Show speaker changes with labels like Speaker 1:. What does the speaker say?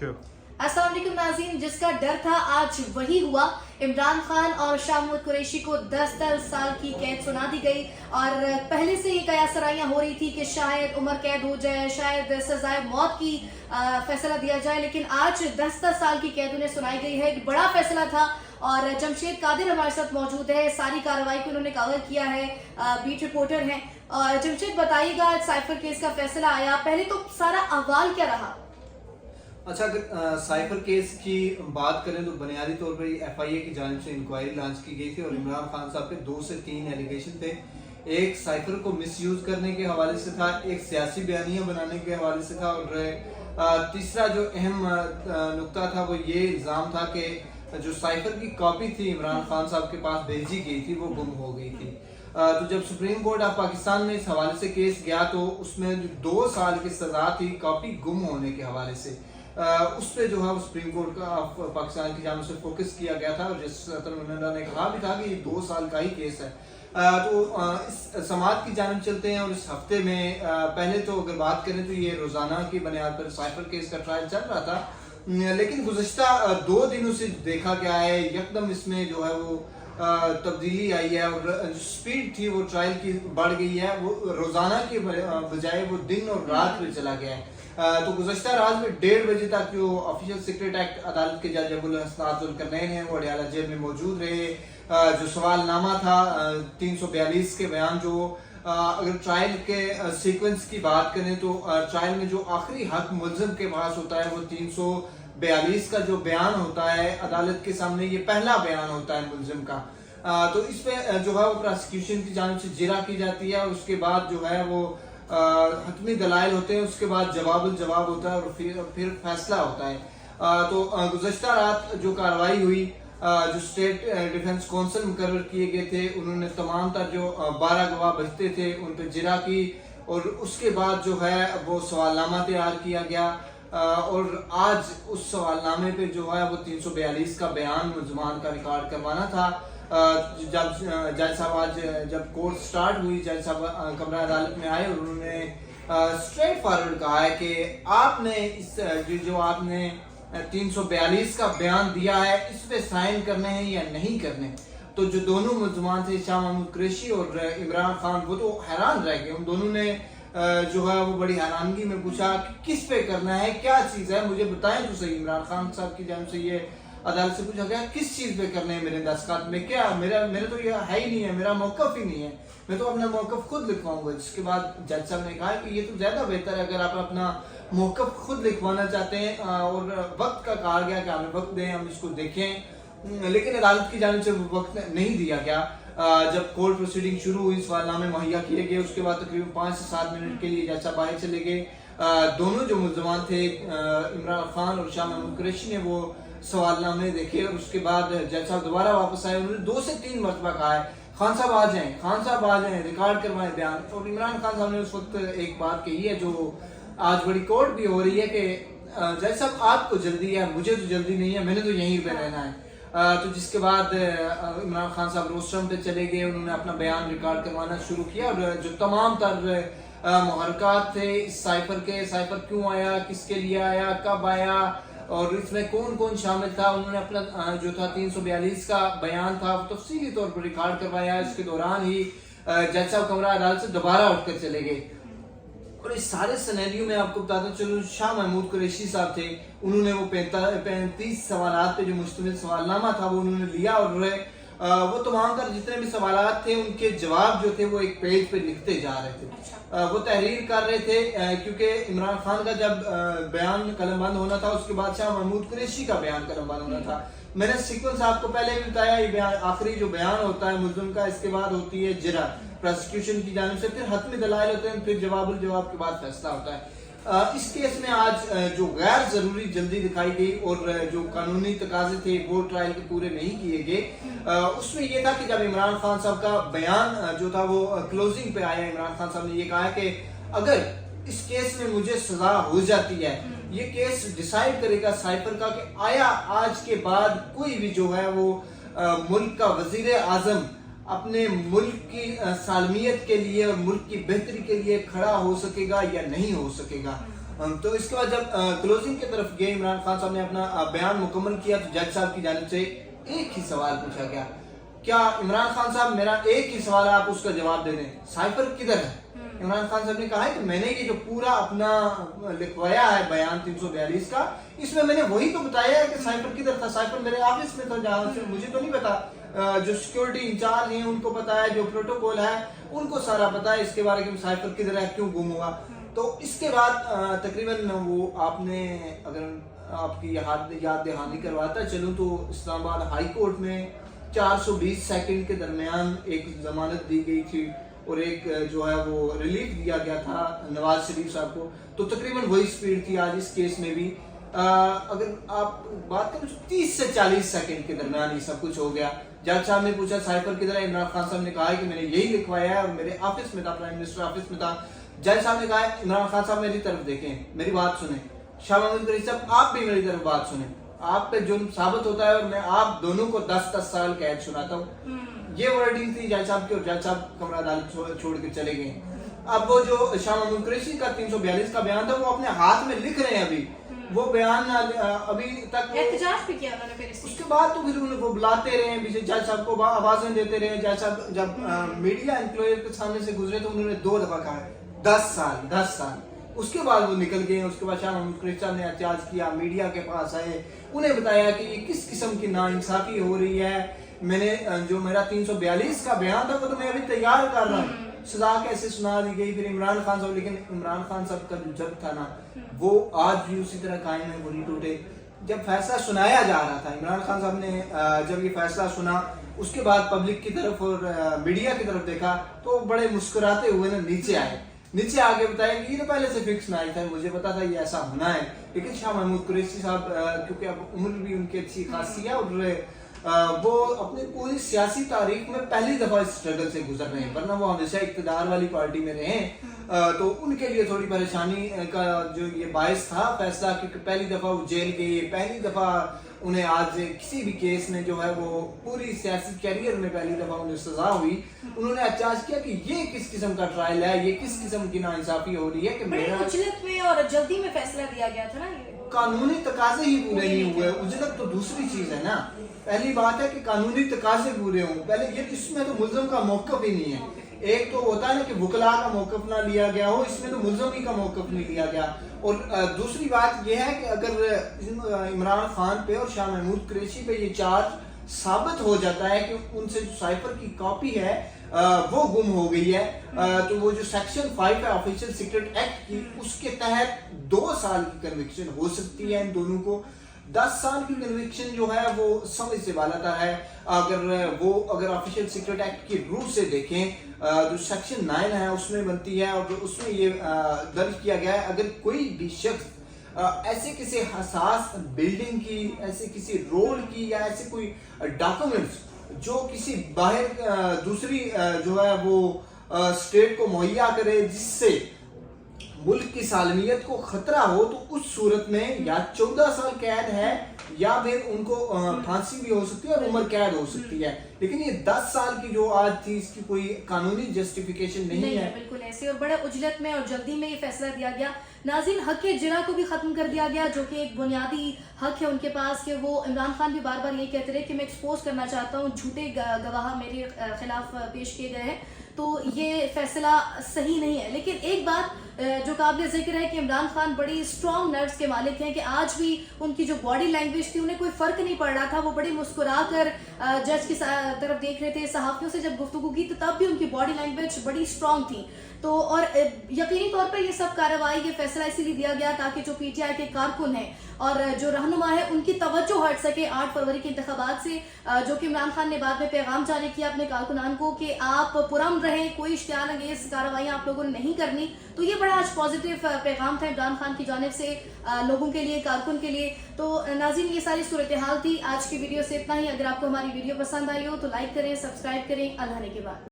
Speaker 1: अस्सलाम वालेकुम नाज़रीन, जिसका डर था आज वही हुआ। इमरान खान और शाह महमूद कुरैशी को 10 साल की कैद सुना दी गई और पहले से ये कयासराइयाँ हो रही थी कि शायद उम्र कैद हो जाए, शायद सजाए मौत की फैसला दिया जाए, लेकिन आज 10 साल की कैद उन्हें सुनाई गई है। एक बड़ा फैसला था और जमशेद कादिर हमारे साथ मौजूद है। सारी कार्रवाई को उन्होंने कवर किया है, बीट रिपोर्टर हैं। और जमशेद बताइएगा, आज साइफर केस का फैसला आया, पहले तो सारा अहवाल क्या रहा?
Speaker 2: अच्छा, अगर साइफर केस की बात करें तो बुनियादी तौर पर FIA की जानिब से इंक्वायरी लॉन्च की गई थी और इमरान खान साहब पे 2 से 3 एलिगेशन थे। एक साइफर को मिसयूज करने के हवाले से था, एक सियासी बयानियां बनाने के हवाले से था और तीसरा जो अहम नुक्ता था वो ये इल्ज़ाम था कि जो साइफर की कॉपी थी इमरान खान साहब के पास भेजी गई थी वो गुम हो गई थी। तो जब सुप्रीम कोर्ट ऑफ पाकिस्तान में इस हवाले से केस गया तो उसमें 2 साल की सजा थी कॉपी गुम होने के हवाले से। उस पे जो है सुप्रीम कोर्ट का पाकिस्तान की जानिब से फोकस किया गया था और जिस तरह ने कहा भी था कि ये 2 साल का ही केस है। तो इस समात की जानिब चलते हैं और इस हफ्ते में पहले तो अगर बात करें तो ये रोजाना की बुनियाद पर साइफर केस का ट्रायल चल रहा था, लेकिन गुज़श्ता 2 दिनों से देखा गया है यकदम इसमें जो है वो तब्दीली आई है और जो स्पीड थी वो ट्रायल की बढ़ गई है। वो रोजाना के बजाय वो दिन और रात में चला गया है। तो गुज़श्ता रात में 1:30 बजे तक जो ऑफिशियल सीक्रेट एक्ट अदालत के जज अबुल हसन जुल करनैन हैं वो अडयाला जेल में मौजूद रहे। जो सवालनामा था 342 के बयान जो अगर ट्रायल के सीक्वेंस की बात करें तो ट्रायल में जो आखिरी हक मुल्ज़िम के पास होता है वो 342 का जो बयान होता है अदालत के सामने, ये पहला बयान होता है मुल्ज़िम का। तो इस पे जो है वो प्रोसिक्यूशन की जानिब से जिरा की जाती है और उसके बाद जो है वो हतमी दलाइल होते हैं, उसके बाद जवाब होता है और फिर फैसला होता है। तो गुज़श्ता रात जो कार्रवाई हुई, जो स्टेट डिफेंस काउंसिल मुकर्रर किए गए थे उन्होंने तमाम तर जो 12 गवाह बचते थे उन पर जिरा की और उसके बाद जो है वो सवालनामा तैयार किया गया और आज उस सवालनामे पे जो है वो 342 का बयान मुल्ज़मान का रिकॉर्ड करवाना था। जब जज साहब आज जब कोर्ट स्टार्ट हुई, जज साहब कमरा अदालत में आए और उन्होंने स्ट्रेट फॉरवर्ड कहा है कि आपने इस जो आपने 342 का बयान दिया है इस पे साइन करने हैं या नहीं करने। तो जो दोनों मुल्ज़मान थे शाह महमूद कुरैशी और इमरान खान वो तो हैरान रह गए। उन दोनों ने जो है वो बड़ी हैरानगी में पूछा कि किस पे करना है, क्या चीज़ है, मुझे बताएं तो सही। इमरान खान साहब की जानिब से ये अदालत से पूछा गया किस चीज़ पे करने हैं मेरे दस्तखत में, क्या मेरे तो ये है ही नहीं है, मेरा मौक़िफ़ ही नहीं है, मैं तो अपना मौक़िफ़ खुद लिखवाऊंगा। जिसके बाद जज साहब ने कहा कि ये तो ज़्यादा बेहतर है अगर आप अपना मौक़िफ़ खुद लिखवाना चाहते हैं और वक्त का कहा गया कि हमें वक्त दें, हम इसको देखें, लेकिन अदालत की जानिब से वक्त नहीं दिया गया। जब कोर्ट प्रोसीडिंग शुरू हुई, सवालनामे मुहैया किए गए, उसके बाद तकरीबन 5 से 7 मिनट के लिए जज साहब बाहर चले गए। दोनों जो मुल्ज़मान थे इमरान खान और शाह महमूद कुरैशी ने वो सवालनामे देखे और उसके बाद जज साहब दोबारा वापस आए। उन्होंने 2 से 3 मरतबा कहा है खान साहब आ जाएं, खान साहब आ जाएं, रिकॉर्ड करवाएं बयान। और इमरान खान साहब ने उस वक्त एक बात कही है जो आज बड़ी कोर्ट भी हो रही है कि जज साहब आपको जल्दी है, मुझे तो जल्दी नहीं है, मैंने तो यहीं पे रहना है। तो जिसके बाद इमरान खान साहब रोस्टरम पे चले गए, उन्होंने अपना बयान रिकॉर्ड करवाना शुरू किया और जो तमाम तर मुहरकात थे इस साइफर के, साइफर क्यों आया, किसके लिए आया, कब आया और इसमें कौन कौन शामिल था, उन्होंने अपना जो था 342 का बयान था तफसीली तौर पर रिकॉर्ड करवाया। इसके दौरान ही जज साहब कमरा अदालत से दोबारा उठकर चले गए और इस सारे सिनेरियो में आपको बताता चलो शाह महमूद कुरैशी साहब थे, उन्होंने वो 35 सवालात पे जो मुश्तमिल सवालनामा था वो उन्होंने लिया और वो तमाम तर जितने भी सवालात थे उनके जवाब जो थे वो एक पेज पे लिखते जा रहे थे। वो तहरीर कर रहे थे क्योंकि इमरान खान का जब बयान कलमबंद होना था उसके बाद शाह महमूद कुरैशी का बयान कलमबंद होना था। मैंने सीक्वेंस आपको पहले भी बताया, ये बयान आखिरी जो बयान होता है मुल्ज़िम का, इसके बाद होती है जिरा प्रोसिक्यूशन की जानिब से, फिर हतमी दलाइल होते हैं, फिर जवाब के बाद फैसला होता है। इस केस में आज जो गैर जरूरी जल्दी दिखाई गई और जो कानूनी तकाजे थे वो ट्रायल के पूरे नहीं किए गए, उसमें ये था कि जब इमरान खान साहब का बयान जो था वो क्लोजिंग पे आया, इमरान खान साहब ने ये कहा कि अगर इस केस में मुझे सजा हो जाती है, ये केस डिसाइड करेगा साइफर का कि आया आज के बाद कोई भी जो है वो मुल्क का वजीर आजम अपने मुल्क की सालमियत के लिए और मुल्क की बेहतरी के लिए खड़ा हो सकेगा या नहीं हो सकेगा। तो इसके बाद जब क्लोजिंग की तरफ गए, इमरान खान साहब ने अपना बयान मुकम्मल किया तो जज साहब की जानिब से एक ही सवाल पूछा गया, क्या इमरान खान साहब मेरा एक ही सवाल है, आप उसका जवाब दे दें, साइफर किधर है? इमरान खान साहब ने कहा है कि मैंने ये जो पूरा अपना लिखवाया है बयान 342 का, इसमें मैंने वही तो बताया है कि साइफर किधर था। साइफर मेरे ऑफिस में था, जहाँ से मुझे तो नहीं पता, जो सिक्योरिटी इंचार्ज हैं उनको पता है, जो प्रोटोकॉल है उनको सारा पता है इसके बारे में साइफर किधर है, क्यों गुम हुआ। तो इसके बाद तकरीबन वो आपने, अगर आपकी याद दहानी करवाता चलूँ तो इस्लामाबाद हाई कोर्ट में 420 सेकंड के दरमियान एक जमानत दी गई थी और एक जो है वो रिलीफ दिया गया था नवाज शरीफ साहब को। तो तकरीबन वही स्पीड थी आज इस केस में भी। अगर आप बात करें 30 से 40 सेकंड के दरमियान ये सब कुछ हो गया। जज साहब ने पूछा साइफर किधर है, इमरान खान साहब ने कहा कि मैंने यही लिखवाया है और मेरे ऑफिस में था, प्राइम मिनिस्टर ऑफिस में था। जज साहब ने कहा इमरान खान साहब मेरी तरफ देखें, मेरी बात सुने, शाह महमूद कुरैशी साहब आप भी मेरी तरफ बात सुने, आप पे जुर्म साबित होता है और मैं आप दोनों को 10-10 साल कैद सुनाता हूँ। ये वर्डिंग थी जज साहब की और जज साहब कमरा अदालत छोड़ के चले गए। अब वो जो शाह महमूद कुरैशी का 342 का बयान था वो अपने हाथ में लिख रहे हैं अभी, वो बयान अभी तक
Speaker 1: एहतजाज भी किया उन्होंने फिर
Speaker 2: उसके बाद तो फिर उन्हें वो बुलाते रहे पीछे, जज साहब को आवाजें देते रहे। जज साहब जब मीडिया एम्प्लॉयर के सामने से गुजरे तो उन्होंने 2 दफा कहा 10 साल। उसके बाद वो निकल गए। उसके बाद शाह महमूद कुरैशी साहब ने एहतजाज किया, मीडिया के पास आए, उन्हें बताया कि ये किस किस्म की नाइंसाफी हो रही है, मैंने जो मेरा 342 का बयान था वो तो मैं अभी तैयार कर रहा हूँ, सजा कैसे सुना दी गई। फिर इमरान खान साहब, लेकिन इमरान खान साहब का जो जब था ना वो आज भी उसी तरह कायम है, वो नहीं टूटे। जब फैसला सुनाया जा रहा था, इमरान खान साहब ने जब ये फैसला सुना उसके बाद पब्लिक की तरफ और मीडिया की तरफ देखा तो बड़े मुस्कुराते हुए ना नीचे आगे बताया कि ये तो पहले से फिक्स नहीं था, मुझे पता था ये ऐसा होना है। लेकिन शाह महमूद कुरैशी साहब क्योंकि अब उम्र भी उनकी अच्छी खासी है और वो अपनी पूरी सियासी तारीख में पहली दफा इस स्ट्रगल से गुजर रहे हैं, वरना वो हमेशा इक्तदार वाली पार्टी में रहे हैं। तो उनके लिए थोड़ी परेशानी का जो ये बायस था फैसला, क्योंकि पहली दफा वो जेल गए, पहली दफा उन्हें आज किसी भी केस में जो है वो पूरी सियासी कैरियर में पहली दफा उन्हें सजा हुई। उन्होंने एहतजाज किया कि ये किस किस्म का ट्रायल है, ये किस किस्म की नाइंसाफी हो रही है कि
Speaker 1: बड़ी उजलत में और जल्दी में फैसला दिया गया था ना,
Speaker 2: कानूनी तकाजे ही पूरे नहीं हुए। उजलत तो दूसरी चीज है ना, पहली बात है कि कानूनी तकाजे पूरे हों। पहले ये इसमें तो मुल्ज़िम का मौक़िफ़ ही नहीं है। एक तो होता है ना कि वकला का मौक़िफ़ ना लिया गया हो, इसमें तो मुल्ज़िम ही का मौक़िफ़ नहीं लिया गया। और दूसरी बात यह है कि अगर इमरान खान पे और शाह महमूद कुरैशी पे ये चार्ज साबित हो जाता है कि उनसे जो साइफर की कॉपी है वो गुम हो गई है, तो वो जो सेक्शन 5 है ऑफिशियल सीक्रेट एक्ट की, उसके तहत 2 साल की कन्विक्शन हो सकती है इन दोनों को। 10 साल की कन्विक्शन जो है वो समझ से बालातर है। अगर ऑफिशियल सीक्रेट एक्ट की रूल से देखें, जो सेक्शन 9 है उसमें बनती है और उसमें ये दर्ज किया गया है, अगर कोई भी शख्स ऐसे किसी हसास बिल्डिंग की, ऐसे किसी रोड की या ऐसे कोई डॉक्यूमेंट्स जो किसी बाहर दूसरी जो है वो स्टेट को मुहैया करे जिससे मुल्क की सालमियत को खतरा हो, तो उस सूरत में या 14 साल कैद है या फिर उनको फांसी भी हो सकती है और उम्र कैद हो सकती है। लेकिन ये 10 साल की जो आज थी इसकी कोई कानूनी जस्टिफिकेशन नहीं है।
Speaker 1: बिल्कुल ऐसे और बड़े उजलत में और जल्दी में ये फैसला दिया गया। नाज़रीन, हक जिना को भी खत्म कर दिया गया, जो कि एक बुनियादी हक है उनके पास कि वो, इमरान खान भी बार बार ये कहते रहे कि मैं एक्सपोज करना चाहता हूँ, झूठे गवाह मेरे खिलाफ पेश किए गए हैं, तो ये फैसला सही नहीं है। लेकिन एक बात जो काबिल जिक्र है कि इमरान खान बड़ी स्ट्रॉन्ग नर्व्स के मालिक हैं कि आज भी उनकी जो बॉडी लैंग्वेज थी उन्हें कोई फर्क नहीं पड़ रहा था, वो बड़ी मुस्कुरा कर जज की तरफ देख रहे थे। सहाफियों से जब गुफ्तगू की तो तब भी उनकी बॉडी लैंग्वेज बड़ी स्ट्रॉन्ग थी। तो और यकीनी तौर पर ये सब कार्रवाई, ये फैसला इसीलिए दिया गया ताकि जो पीटीआई के कारकुन हैं और जो रहनुमा है उनकी तवज्जो हट सके 8 फरवरी के इंतखाबात से, जो कि इमरान खान ने बाद में पैगाम जारी किया अपने कारकुनान को कि आप पुरअमन रहें, कोई इश्तियाल अंगेज कार्रवाइयाँ आप लोगों ने नहीं करनी। तो ये बड़ा आज पॉजिटिव पैगाम था इमरान खान की जानिब से लोगों के लिए, कारकुन के लिए। तो नाज़रीन, ये सारी सूरत हाल थी। आज की वीडियो से इतना ही। अगर आपको हमारी वीडियो पसंद आई हो तो लाइक करें, सब्सक्राइब करें। अल्लाह ने के बाद।